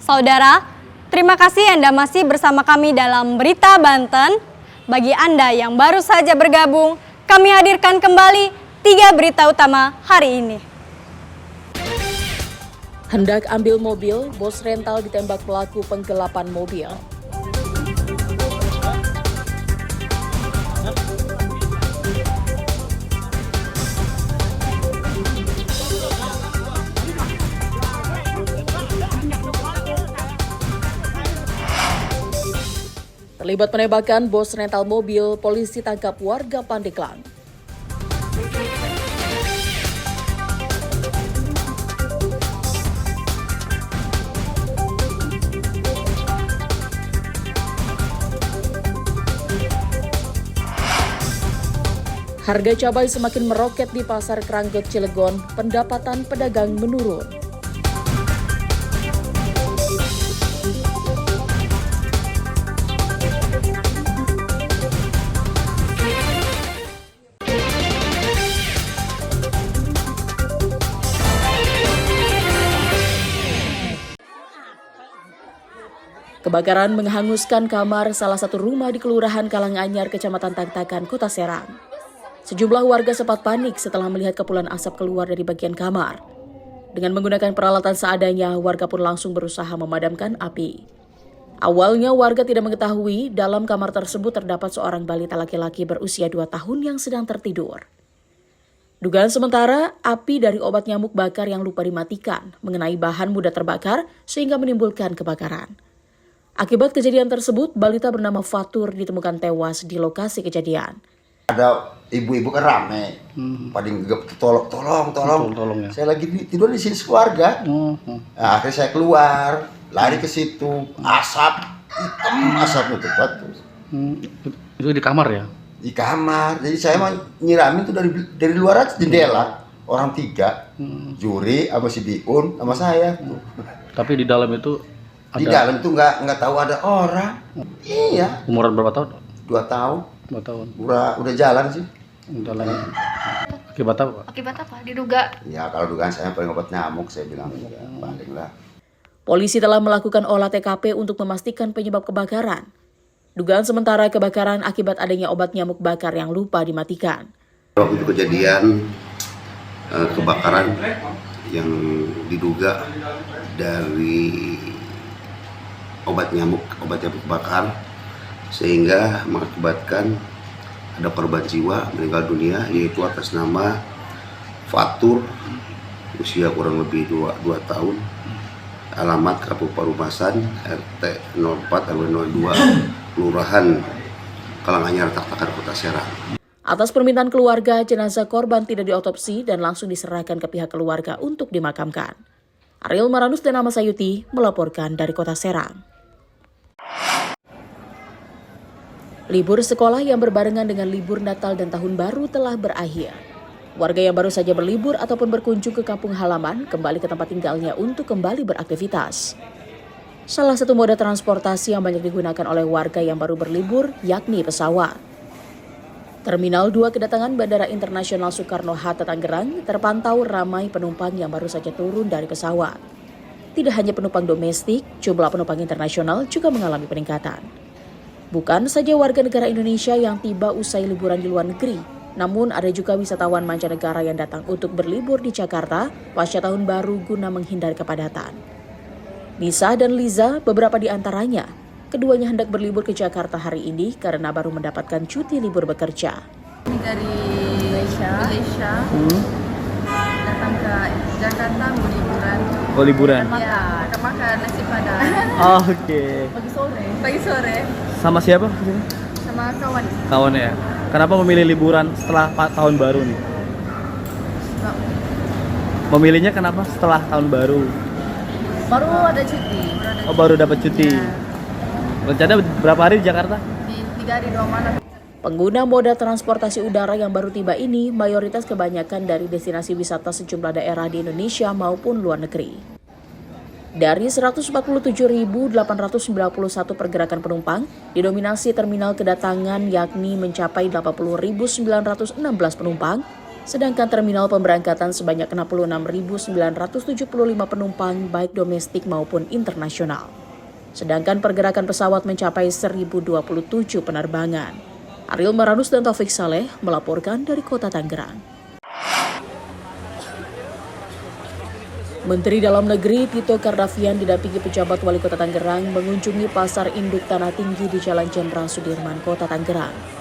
Saudara, terima kasih Anda masih bersama kami dalam Berita Banten. Bagi Anda yang baru saja bergabung, kami hadirkan kembali 3 berita utama hari ini. Hendak ambil mobil, bos rental ditembak pelaku penggelapan mobil. Terlibat penembakan bos rental mobil, polisi tangkap warga Pandeglang. Harga cabai semakin meroket di Pasar Krangget Cilegon, pendapatan pedagang menurun. Kebakaran menghanguskan kamar salah satu rumah di Kelurahan Kalanganyar, Kecamatan Tangtakan, Kota Serang. Sejumlah warga sempat panik setelah melihat kepulan asap keluar dari bagian kamar. Dengan menggunakan peralatan seadanya, warga pun langsung berusaha memadamkan api. Awalnya warga tidak mengetahui dalam kamar tersebut terdapat seorang balita laki-laki berusia 2 tahun yang sedang tertidur. Dugaan sementara, api dari obat nyamuk bakar yang lupa dimatikan mengenai bahan mudah terbakar sehingga menimbulkan kebakaran. Akibat kejadian tersebut, balita bernama Fatur ditemukan tewas di lokasi kejadian. Ada ibu-ibu kan rame, pada gegap tolong. Ya. Saya lagi tidur di sini keluarga. Nah, akhirnya saya keluar, lari ke situ, asap hitam asap itu bagus. Itu di kamar ya? Di kamar. Jadi saya mah nyiramin itu dari luar aja jendela. Orang 3, Juri, sama si Biun, sama saya. Tapi di dalam itu di dalam itu nggak tahu ada orang. Iya. Umuran berapa tahun? 2 tahun. 2 tahun. Udah jalan sih. Jalan. Akibat apa? Akibat apa? Diduga. Ya kalau dugaan saya paling obat nyamuk, saya bilang paling lah. Polisi telah melakukan olah TKP untuk memastikan penyebab kebakaran. Dugaan sementara kebakaran akibat adanya obat nyamuk bakar yang lupa dimatikan. Waktu itu kejadian kebakaran yang diduga dari obat nyamuk bakar sehingga mengakibatkan ada korban jiwa meninggal dunia, yaitu atas nama Fatur, usia kurang lebih 2 tahun, alamat Kampung Parumasan, RT 04 RW 02, Kelurahan Kalanganyar, Tangtakan, Kota Serang. Atas permintaan keluarga, jenazah korban tidak diotopsi dan langsung diserahkan ke pihak keluarga untuk dimakamkan. Ariel Maranus dan Nama Sayuti melaporkan dari Kota Serang. Libur sekolah yang berbarengan dengan libur Natal dan Tahun Baru telah berakhir. Warga yang baru saja berlibur ataupun berkunjung ke kampung halaman kembali ke tempat tinggalnya untuk kembali beraktivitas. Salah satu moda transportasi yang banyak digunakan oleh warga yang baru berlibur yakni pesawat. Terminal 2 kedatangan Bandara Internasional Soekarno-Hatta Tangerang terpantau ramai penumpang yang baru saja turun dari pesawat. Tidak hanya penumpang domestik, jumlah penumpang internasional juga mengalami peningkatan. Bukan saja warga negara Indonesia yang tiba usai liburan di luar negeri, namun ada juga wisatawan mancanegara yang datang untuk berlibur di Jakarta pasca Tahun Baru guna menghindari kepadatan. Nisa dan Liza, beberapa di antaranya, keduanya hendak berlibur ke Jakarta hari ini karena baru mendapatkan cuti libur bekerja. Dari Malaysia. Datang ke Jakarta mau liburan. Oh, liburan? Ya, makan nasi padang. Oh, oke. Pagi sore. Sama siapa? Sama kawan. Kawan ya. Kenapa memilih liburan setelah Tahun Baru nih? Memilihnya kenapa setelah Tahun Baru? Baru ada cuti. Oh, baru dapat cuti. Ya. Rencana berapa hari di Jakarta? Di 3 hari 2 malam. Pengguna moda transportasi udara yang baru tiba ini mayoritas kebanyakan dari destinasi wisata sejumlah daerah di Indonesia maupun luar negeri. Dari 147.891 pergerakan penumpang, didominasi terminal kedatangan yakni mencapai 80.916 penumpang, Sedangkan terminal pemberangkatan sebanyak 66.975 penumpang baik domestik maupun internasional. Sedangkan pergerakan pesawat mencapai 1.027 penerbangan. Ariel Maranus dan Taufik Saleh melaporkan dari Kota Tangerang. Menteri Dalam Negeri Tito Karnavian didampingi pejabat Wali Kota Tangerang mengunjungi Pasar Induk Tanah Tinggi di Jalan Jenderal Sudirman, Kota Tangerang.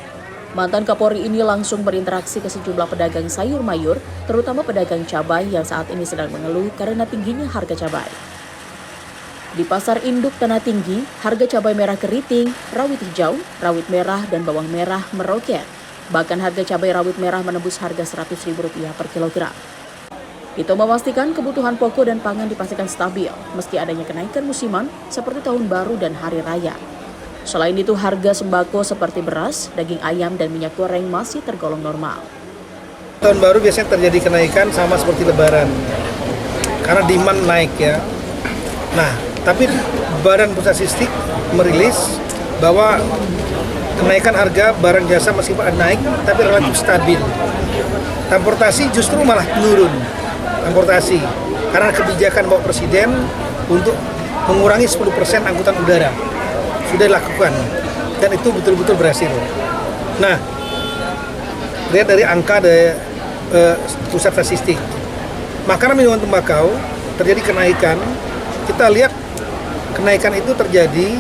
Mantan Kapolri ini langsung berinteraksi ke sejumlah pedagang sayur mayur, terutama pedagang cabai yang saat ini sedang mengeluh karena tingginya harga cabai. Di Pasar Induk Tanah Tinggi, harga cabai merah keriting, rawit hijau, rawit merah, dan bawang merah meroket. Bahkan harga cabai rawit merah menembus harga Rp100.000 per kilogram. Itu memastikan kebutuhan pokok dan pangan dipastikan stabil, meski adanya kenaikan musiman seperti Tahun Baru dan Hari Raya. Selain itu, harga sembako seperti beras, daging ayam, dan minyak goreng masih tergolong normal. Tahun baru biasanya terjadi kenaikan sama seperti Lebaran, karena demand naik ya. Nah, tapi Badan Pusat Statistik merilis bahwa kenaikan harga barang jasa meskipun naik, tapi relatif stabil. Transportasi justru malah menurun. Transportasi, karena kebijakan Bapak Presiden untuk mengurangi 10% angkutan udara sudah dilakukan dan itu betul-betul berhasil. Nah, lihat dari angka dari pusat statistik, makanan minuman tembakau terjadi kenaikan. Kita lihat kenaikan itu terjadi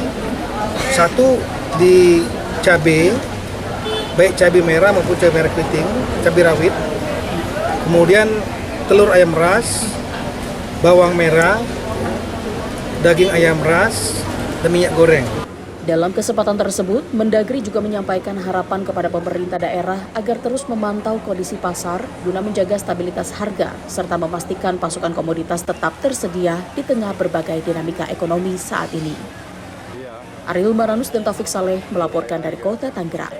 satu di cabai, baik cabai merah maupun cabai merah keriting, cabai rawit, kemudian telur ayam ras, bawang merah, daging ayam ras, dan minyak goreng. Dalam kesempatan tersebut, Mendagri juga menyampaikan harapan kepada pemerintah daerah agar terus memantau kondisi pasar guna menjaga stabilitas harga serta memastikan pasokan komoditas tetap tersedia di tengah berbagai dinamika ekonomi saat ini. Ariel Maranus dan Taufik Saleh melaporkan dari Kota Tangerang.